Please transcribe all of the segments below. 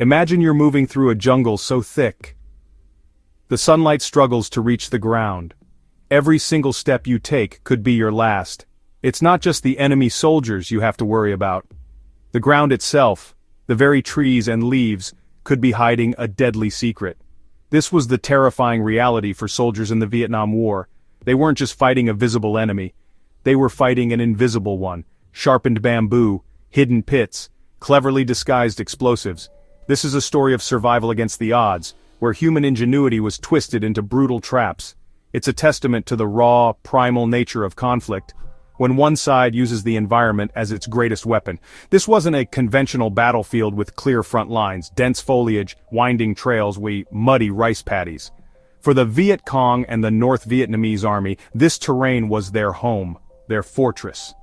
Imagine you're moving through a jungle so thick. The sunlight struggles to reach the ground. Every single step you take could be your last. It's not just the enemy soldiers you have to worry about. The ground itself, the very trees and leaves, could be hiding a deadly secret. This was the terrifying reality for soldiers in the Vietnam War. They weren't just fighting a visible enemy. They were fighting an invisible one. Sharpened bamboo, hidden pits, cleverly disguised explosives. This is a story of survival against the odds, where human ingenuity was twisted into brutal traps. It's a testament to the raw, primal nature of conflict, when one side uses the environment as its greatest weapon. This wasn't a conventional battlefield with clear front lines, dense foliage, winding trails, muddy rice paddies. For the Viet Cong and the North Vietnamese army, this terrain was their home, their fortress.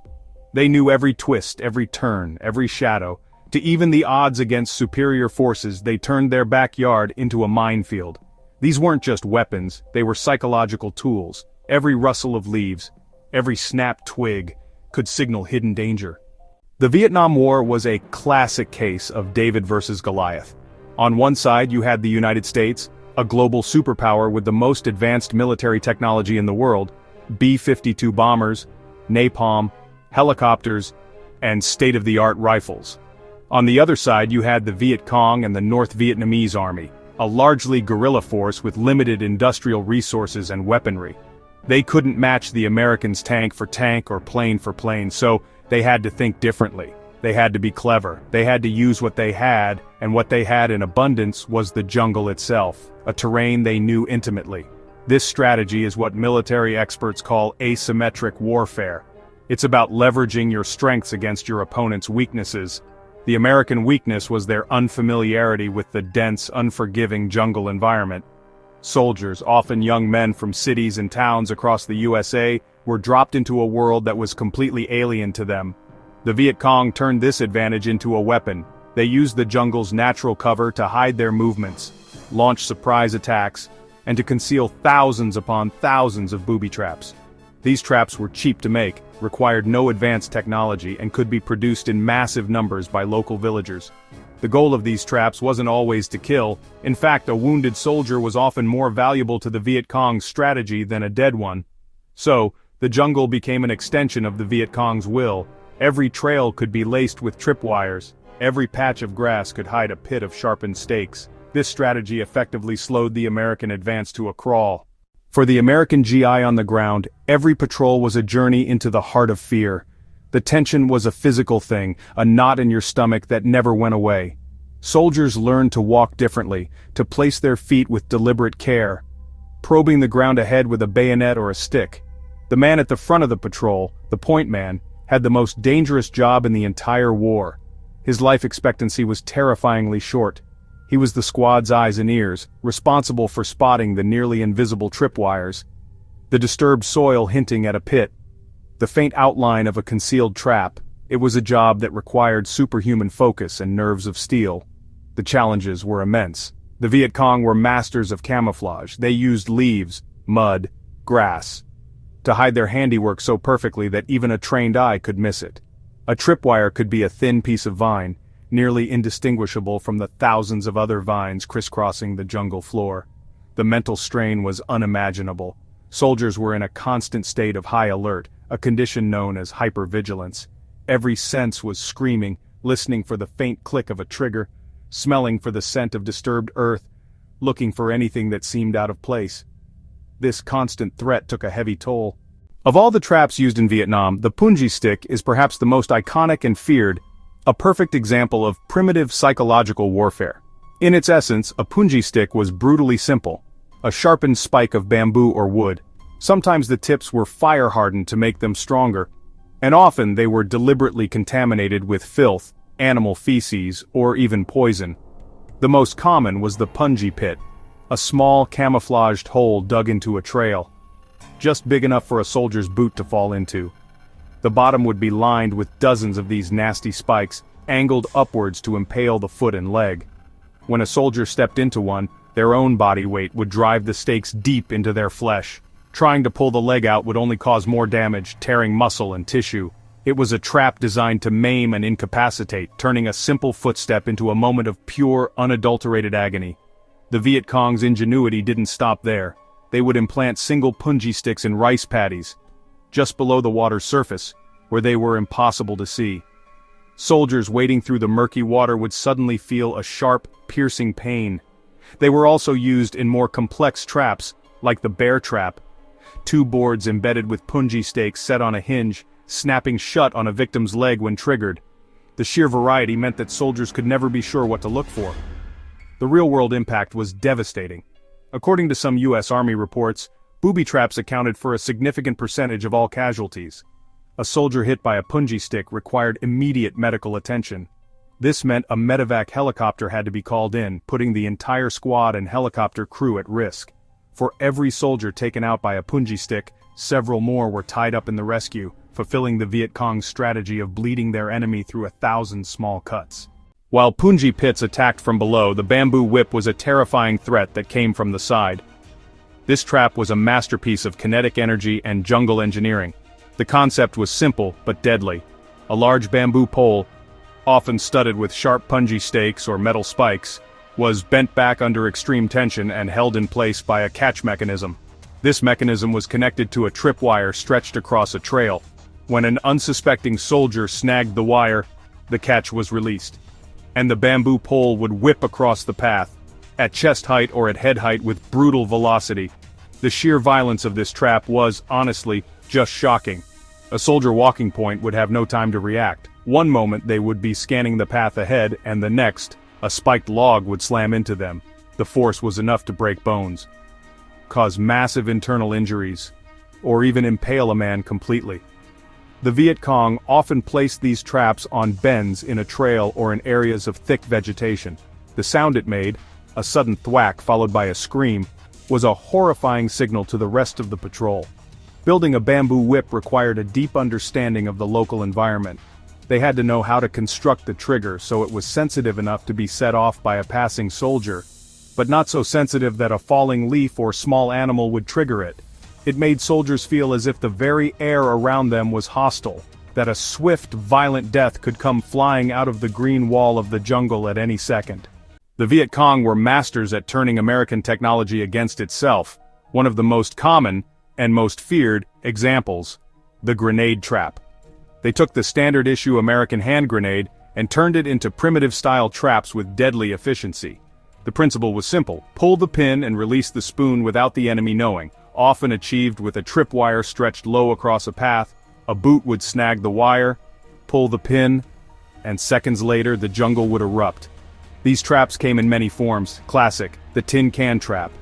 They knew every twist, every turn, every shadow. To even the odds against superior forces, they turned their backyard into a minefield. These weren't just weapons, they were psychological tools. Every rustle of leaves, every snapped twig, could signal hidden danger. The Vietnam War was a classic case of David versus Goliath. On one side you had the United States, a global superpower with the most advanced military technology in the world, B-52 bombers, napalm, helicopters, and state-of-the-art rifles. On the other side you had the Viet Cong and the North Vietnamese army, a largely guerrilla force with limited industrial resources and weaponry. They couldn't match the Americans tank for tank or plane for plane, so they had to think differently. They had to be clever. They had to use what they had, and what they had in abundance was the jungle itself, a terrain they knew intimately. This strategy is what military experts call asymmetric warfare. It's about leveraging your strengths against your opponent's weaknesses. The American weakness was their unfamiliarity with the dense, unforgiving jungle environment. Soldiers, often young men from cities and towns across the USA, were dropped into a world that was completely alien to them. The Viet Cong turned this advantage into a weapon. They used the jungle's natural cover to hide their movements, launch surprise attacks, and to conceal thousands upon thousands of booby traps. These traps were cheap to make, required no advanced technology, and could be produced in massive numbers by local villagers. The goal of these traps wasn't always to kill. In fact, a wounded soldier was often more valuable to the Viet Cong's strategy than a dead one. So, the jungle became an extension of the Viet Cong's will. Every trail could be laced with tripwires. Every patch of grass could hide a pit of sharpened stakes. This strategy effectively slowed the American advance to a crawl. For the American GI on the ground, every patrol was a journey into the heart of fear. The tension was a physical thing, a knot in your stomach that never went away. Soldiers learned to walk differently, to place their feet with deliberate care, probing the ground ahead with a bayonet or a stick. The man at the front of the patrol, the point man, had the most dangerous job in the entire war. His life expectancy was terrifyingly short. He was the squad's eyes and ears, responsible for spotting the nearly invisible tripwires, the disturbed soil hinting at a pit, the faint outline of a concealed trap. It was a job that required superhuman focus and nerves of steel. The challenges were immense. The Viet Cong were masters of camouflage. They used leaves, mud, grass, to hide their handiwork so perfectly that even a trained eye could miss it. A tripwire could be a thin piece of vine, nearly indistinguishable from the thousands of other vines crisscrossing the jungle floor. The mental strain was unimaginable. Soldiers were in a constant state of high alert, a condition known as hypervigilance. Every sense was screaming, listening for the faint click of a trigger, smelling for the scent of disturbed earth, looking for anything that seemed out of place. This constant threat took a heavy toll. Of all the traps used in Vietnam, the punji stick is perhaps the most iconic and feared, a perfect example of primitive psychological warfare. In its essence, a punji stick was brutally simple, a sharpened spike of bamboo or wood. Sometimes the tips were fire-hardened to make them stronger, and often they were deliberately contaminated with filth, animal feces, or even poison. The most common was the punji pit, a small camouflaged hole dug into a trail, just big enough for a soldier's boot to fall into. The bottom would be lined with dozens of these nasty spikes, angled upwards to impale the foot and leg. When a soldier stepped into one, their own body weight would drive the stakes deep into their flesh. Trying to pull the leg out would only cause more damage, tearing muscle and tissue. It was a trap designed to maim and incapacitate, turning a simple footstep into a moment of pure, unadulterated agony. The Viet Cong's ingenuity didn't stop there. They would implant single punji sticks in rice paddies, just below the water's surface, where they were impossible to see. Soldiers wading through the murky water would suddenly feel a sharp, piercing pain. They were also used in more complex traps, like the bear trap. Two boards embedded with punji stakes set on a hinge, snapping shut on a victim's leg when triggered. The sheer variety meant that soldiers could never be sure what to look for. The real-world impact was devastating. According to some U.S. Army reports, booby traps accounted for a significant percentage of all casualties. A soldier hit by a punji stick required immediate medical attention. This meant a medevac helicopter had to be called in, putting the entire squad and helicopter crew at risk. For every soldier taken out by a punji stick, several more were tied up in the rescue, fulfilling the Viet Cong's strategy of bleeding their enemy through 1,000 small cuts. While punji pits attacked from below, the bamboo whip was a terrifying threat that came from the side. This trap was a masterpiece of kinetic energy and jungle engineering. The concept was simple but deadly. A large bamboo pole, often studded with sharp punji stakes or metal spikes, was bent back under extreme tension and held in place by a catch mechanism. This mechanism was connected to a tripwire stretched across a trail. When an unsuspecting soldier snagged the wire, the catch was released, and the bamboo pole would whip across the path, at chest height or at head height with brutal velocity. The sheer violence of this trap was, honestly, just shocking. A soldier walking point would have no time to react. One moment they would be scanning the path ahead, and the next, a spiked log would slam into them. The force was enough to break bones, cause massive internal injuries, or even impale a man completely. The Viet Cong often placed these traps on bends in a trail or in areas of thick vegetation. The sound it made, a sudden thwack followed by a scream, was a horrifying signal to the rest of the patrol. Building a bamboo whip required a deep understanding of the local environment. They had to know how to construct the trigger so it was sensitive enough to be set off by a passing soldier, but not so sensitive that a falling leaf or small animal would trigger it. It made soldiers feel as if the very air around them was hostile, that a swift, violent death could come flying out of the green wall of the jungle at any second. The Viet Cong were masters at turning American technology against itself. One of the most common, and most feared, examples: the grenade trap. They took the standard-issue American hand grenade and turned it into primitive-style traps with deadly efficiency. The principle was simple: pull the pin and release the spoon without the enemy knowing, often achieved with a tripwire stretched low across a path. A boot would snag the wire, pull the pin, and seconds later the jungle would erupt. These traps came in many forms. Classic, the tin can trap.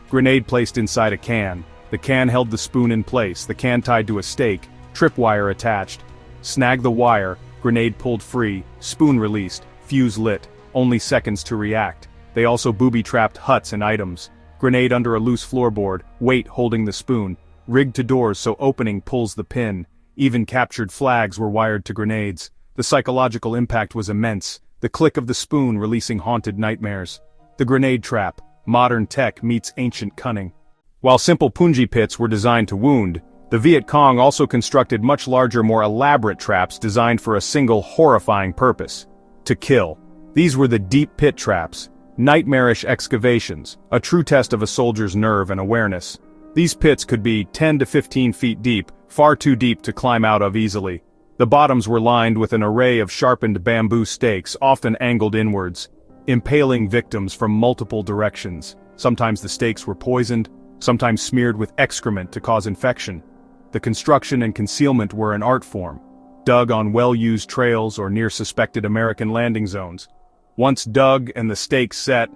Grenade placed inside a can. The can held the spoon in place, the can tied to a stake, tripwire attached. Snag the wire, grenade pulled free, spoon released, fuse lit, only seconds to react. They also booby-trapped huts and items. Grenade under a loose floorboard, weight holding the spoon, rigged to doors so opening pulls the pin. Even captured flags were wired to grenades. The psychological impact was immense, the click of the spoon releasing haunted nightmares. The grenade trap, modern tech meets ancient cunning. While simple punji pits were designed to wound, the Viet Cong also constructed much larger, more elaborate traps designed for a single horrifying purpose: to kill. These were the deep pit traps, nightmarish excavations, a true test of a soldier's nerve and awareness. These pits could be 10 to 15 feet deep, far too deep to climb out of easily. The bottoms were lined with an array of sharpened bamboo stakes, often angled inwards, impaling victims from multiple directions. Sometimes the stakes were poisoned, sometimes smeared with excrement to cause infection. The construction and concealment were an art form, dug on well-used trails or near suspected American landing zones. Once dug and the stakes set,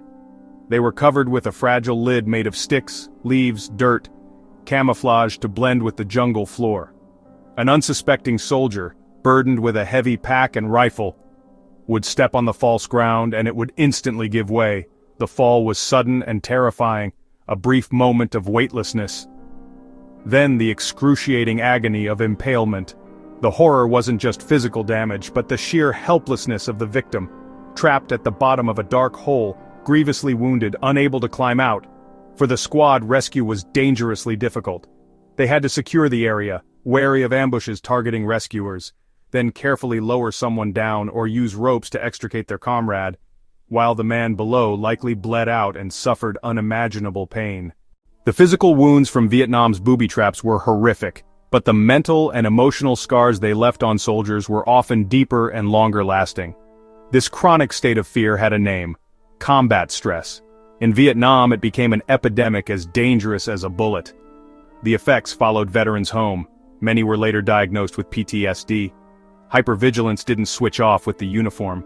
they were covered with a fragile lid made of sticks, leaves, dirt, camouflaged to blend with the jungle floor. An unsuspecting soldier, burdened with a heavy pack and rifle, would step on the false ground and it would instantly give way. The fall was sudden and terrifying, a brief moment of weightlessness. Then the excruciating agony of impalement. The horror wasn't just physical damage, but the sheer helplessness of the victim, trapped at the bottom of a dark hole, grievously wounded, unable to climb out. For the squad, rescue was dangerously difficult. They had to secure the area, wary of ambushes targeting rescuers. then carefully lower someone down or use ropes to extricate their comrade, while the man below likely bled out and suffered unimaginable pain. The physical wounds from Vietnam's booby traps were horrific, but the mental and emotional scars they left on soldiers were often deeper and longer lasting. This chronic state of fear had a name: combat stress. In Vietnam, it became an epidemic as dangerous as a bullet. The effects followed veterans home. Many were later diagnosed with PTSD. Hypervigilance didn't switch off with the uniform.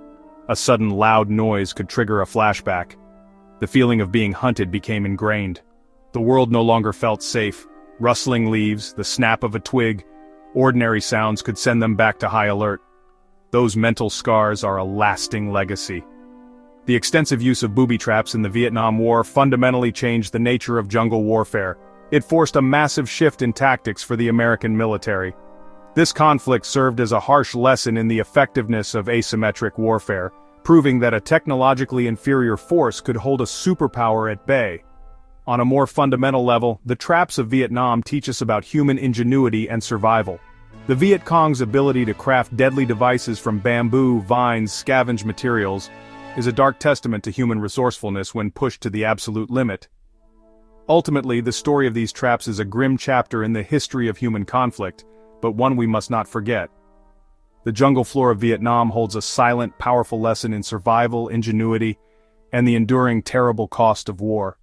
A sudden loud noise could trigger a flashback. The feeling of being hunted became ingrained. The world no longer felt safe. Rustling leaves, the snap of a twig, ordinary sounds could send them back to high alert. Those mental scars are a lasting legacy. The extensive use of booby traps in the Vietnam War fundamentally changed the nature of jungle warfare. It forced a massive shift in tactics for the American military. This conflict served as a harsh lesson in the effectiveness of asymmetric warfare, proving that a technologically inferior force could hold a superpower at bay. On a more fundamental level, the traps of Vietnam teach us about human ingenuity and survival. The Viet Cong's ability to craft deadly devices from bamboo, vines, scavenged materials is a dark testament to human resourcefulness when pushed to the absolute limit. Ultimately, the story of these traps is a grim chapter in the history of human conflict, but one we must not forget. The jungle floor of Vietnam holds a silent, powerful lesson in survival, ingenuity, and the enduring terrible cost of war.